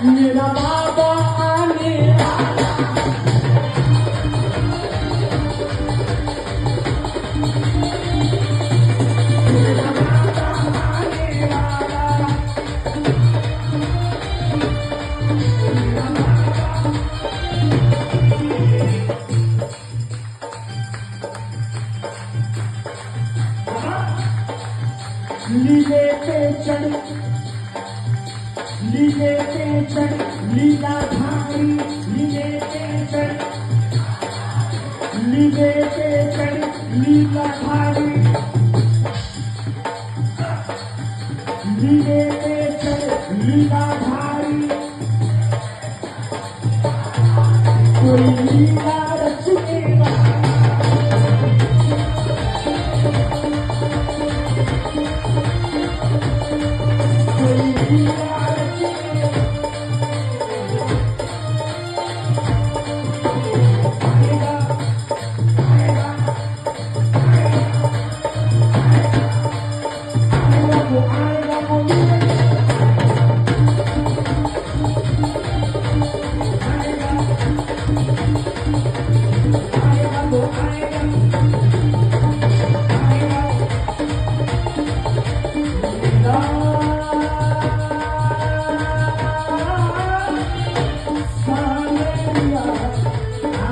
मेरा बाबा आने वाला मेरा बाबा आने वाला लीले पे चढ़ लीले पे चढ़ लीला धारी लीले पे चढ़ लीले पे चढ़ लीला धारी लीले पे चढ़ लीला धारी कोई लीला रचने वाला कोई लीला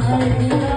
I